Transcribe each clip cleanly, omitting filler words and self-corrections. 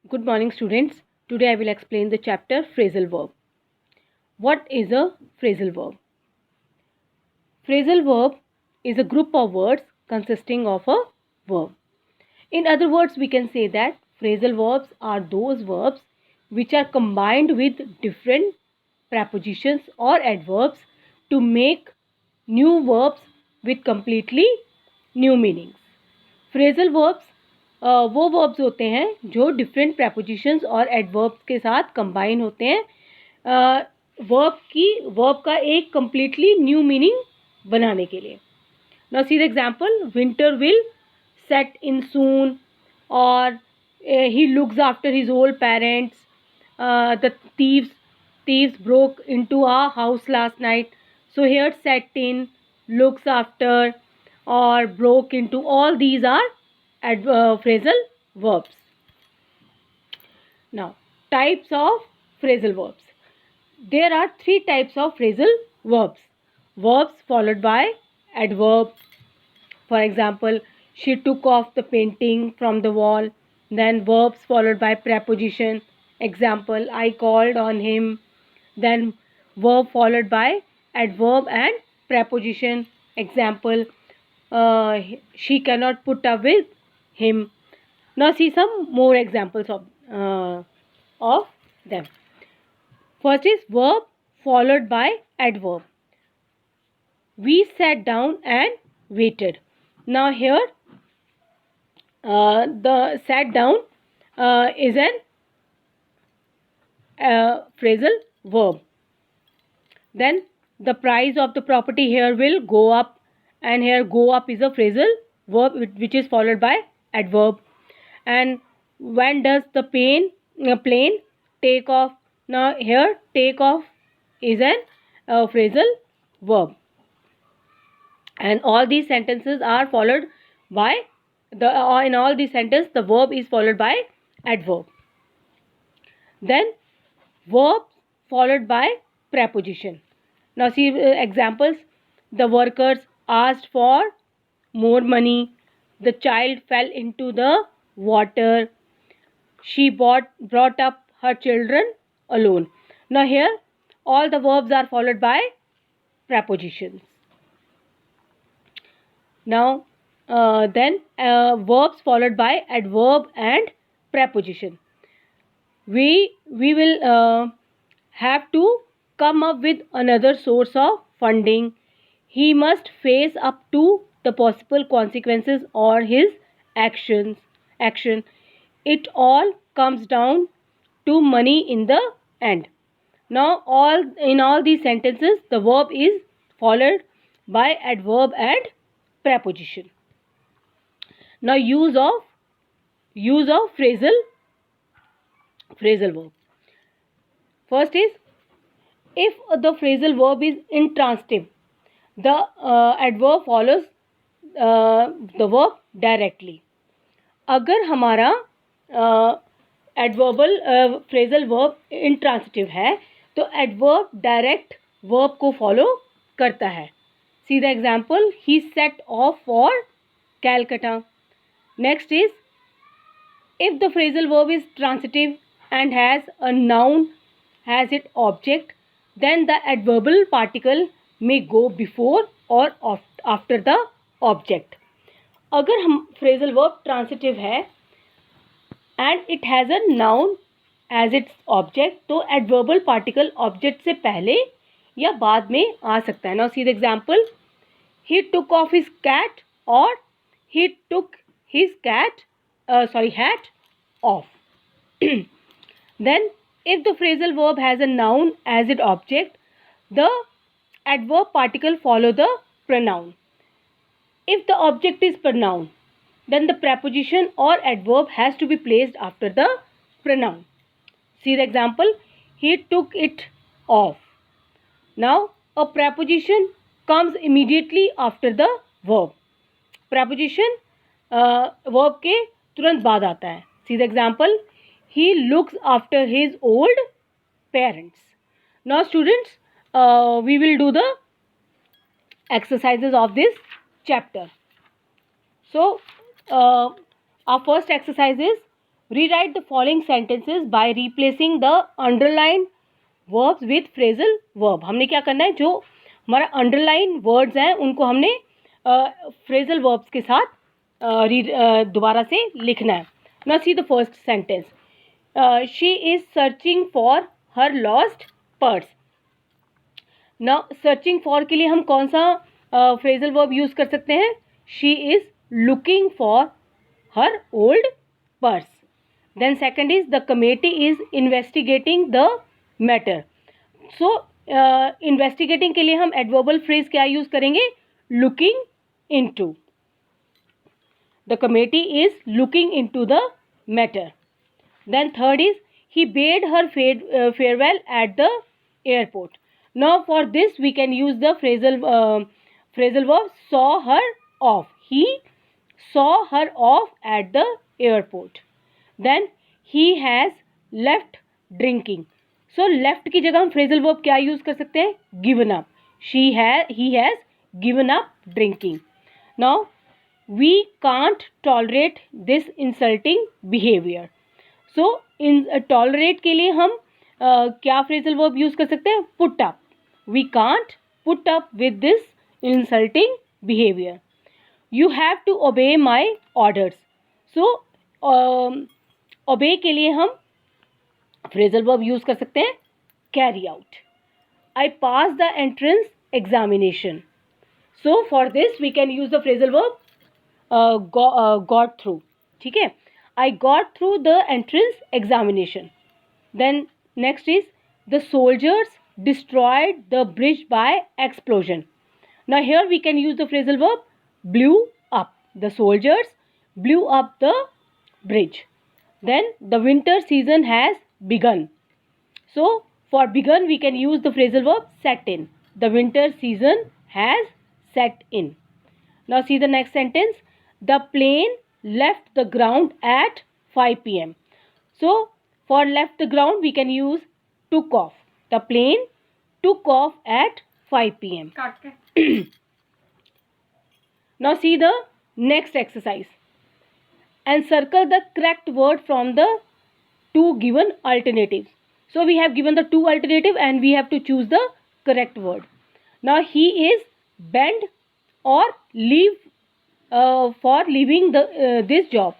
Good morning, students. Today I will explain the chapter phrasal verb. What is a phrasal verb? Phrasal verb is a group of words consisting of a verb. In other words, we can say that phrasal verbs are those verbs which are combined with different prepositions or adverbs to make new verbs with completely new meanings. Phrasal verbs वो verbs होते हैं जो different prepositions और adverbs के साथ combine होते हैं verb का एक कम्प्लीटली न्यू मीनिंग बनाने के लिए. Now see the example, winter will set in soon, और he looks after his old parents, the thieves broke into our house last night. So here set in, looks after, or broke into, all these are phrasal verbs. Now, types of phrasal verbs. There are three types of phrasal verbs. Verbs followed by adverb. For example, she took off the painting from the wall. Then verbs followed by preposition. Example, I called on him. Then verb followed by adverb and preposition. Example, she cannot put up with him. Now see some more examples of them. First is verb followed by adverb. We sat down and waited. Now here the sat down is an phrasal verb. Then the price of the property here will go up, and here go up is a phrasal verb which is followed by adverb. And when does the plane take off? Now here take off is an phrasal verb. And all these sentences are followed by in all these sentences the verb is followed by adverb. Then verb followed by preposition. Now see examples. The workers asked for more money. The child fell into the water. She brought up her children alone. Now here all the verbs are followed by prepositions. Now then verbs followed by adverb and preposition. We will have to come up with another source of funding. He must face up to the possible consequences or his action. It all comes down to money in the end. Now in all these sentences the verb is followed by adverb and preposition. Now use of phrasal verb. First is, if the phrasal verb is intransitive, the adverb follows the verb directly. अगर हमारा adverbial phrasal verb intransitive है तो adverb direct verb को follow करता है. See the example, he set of for Calcutta. Next is, if the phrasal verb is transitive and has a noun as its object, then the adverbial particle may go before or after the object. अगर हम phrasal verb transitive है and it has a noun as its object, तो adverbial particle object से पहले या बाद में आ सकता है. Now see the example, he took off his cat, or he took his hat off. Then if the phrasal verb has a noun as its object, the adverb particle follow the pronoun. If the object is pronoun, then the preposition or adverb has to be placed after the pronoun. See the example, he took it off. Now a preposition comes immediately after the verb. Preposition verb के तुरंत बाद आता है. See the example, he looks after his old parents. Now students, we will do the exercises of this chapter. So our first exercise is Rewrite the following sentences by replacing the underlined verbs with phrasal verb. हमने क्या करना है, जो हमारा underline words हैं उनको हमने phrasal verbs के साथ दोबारा से लिखना है. Now see the first sentence. She is searching for her lost purse. Now searching for के लिए हम कौन सा फ्रेजल वर्ब यूज कर सकते हैं? She is looking for her old purse. Then second is the committee is investigating the matter. So investigating के लिए हम adverbial phrase क्या use करेंगे? Looking into. The committee is looking into the matter. Then third is he bade her farewell at the airport. Now for this we can use the phrasal verb saw her off. He saw her off at the airport. Then he has left drinking. So left की जगह हम phrasal verb क्या use कर सकते हैं? Given up. He has given up drinking. Now we can't tolerate this insulting behavior. So in tolerate के लिए हम क्या phrasal verb use कर सकते हैं? Put up. We can't put up with this insulting behavior. You have to obey my orders. So ओबे के लिए हम फ्रेजल वर्ब यूज कर सकते हैं carry out. I pass the entrance examination. So for this we can use the phrasal verb got through. ठीक है, I got through the entrance examination. Then next is the soldiers destroyed the bridge by explosion. Now here we can use the phrasal verb blew up. The soldiers blew up the bridge. Then the winter season has begun. So for begun we can use the phrasal verb set in. The winter season has set in. Now see the next sentence. The plane left the ground at 5 p.m. So for left the ground we can use took off. The plane took off at 5 p.m. Now see the next exercise. And circle the correct word from the two given alternatives. So we have given the two alternative and we have to choose the correct word. Now he is banned or leave for leaving this job.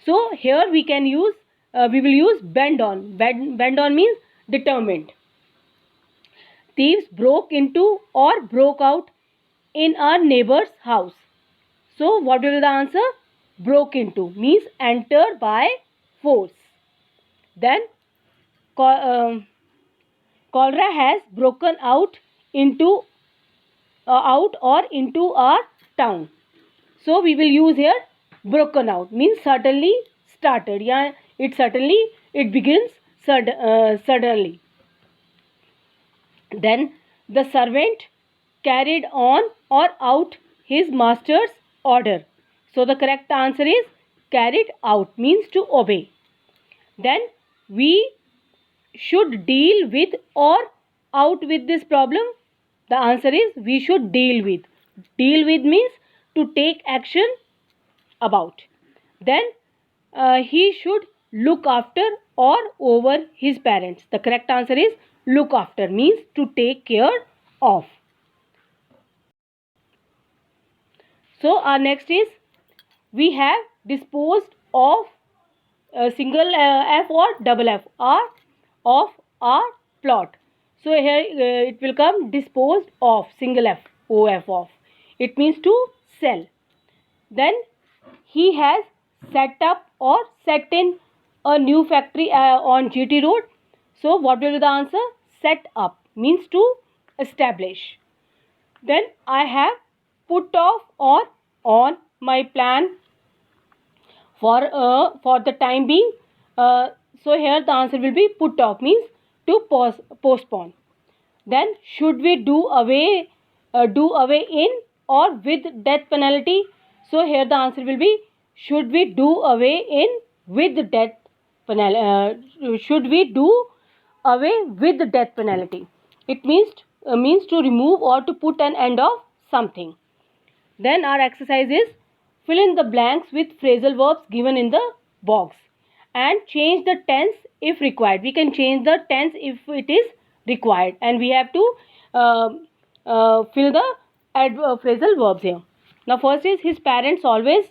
So here we can use we will use bend on. Bend on means determined. Thieves broke into or broke out in our neighbor's house. So what will be the answer? Broke into means enter by force. Then cholera has broken out into out or into our town. So we will use here broken out means suddenly started. Yeah, it begins suddenly. Then the servant carried on or out his master's order. So the correct answer is carried out means to obey. Then we should deal with or out with this problem. The answer is we should deal with. Deal with means to take action about. Then he should look after or over his parents. The correct answer is look after means to take care of. So our next is we have disposed of single F or double F of our plot. So here it will come disposed of single F OF of. It means to sell. Then he has set up or set in a new factory on GT Road. So what will be the answer? Set up means to establish. Then I have put off or on my plan for the time being. So here the answer will be put off means to postpone. Then should we do away in or with death penalty? So here the answer will be should we do away in with death penalty. Should we do away with death penalty? It means to remove or to put an end of something. Then our exercise is fill in the blanks with phrasal verbs given in the box. and change the tense if required. We can change the tense if it is required, and we have to fill the phrasal verbs here. Now first is, his parents always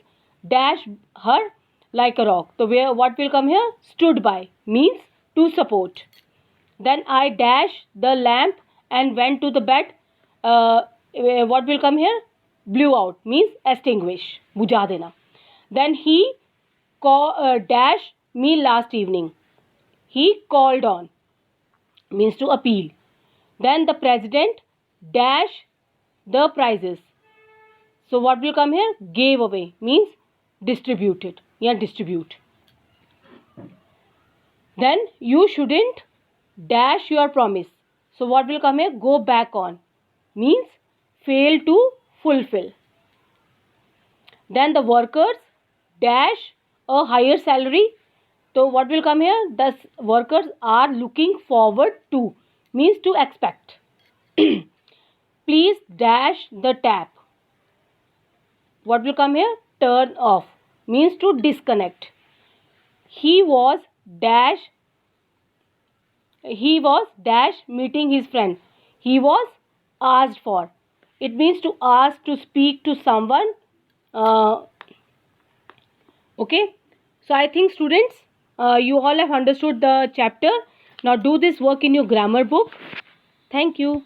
dash her like a rock. So where, what will come here? Stood by means to support. Then I dash the lamp and went to the bed. What will come here? Blew out means extinguish, बुझा देना. Then he dash me last evening. He called on means to appeal. Then the president dash the prizes. So what will come here? Gave away means distributed. Yeah, distribute. Then you shouldn't dash your promise. So what will come here? Go back on means fail to fulfill. Then the workers dash a higher salary. So what will come here? The workers are looking forward to means to expect. Please dash the tap. What will come here? Turn off means to disconnect. He was dash meeting his friend. He was asked for. It means to ask, to speak to someone. Okay. So I think students, you all have understood the chapter. Now do this work in your grammar book. Thank you.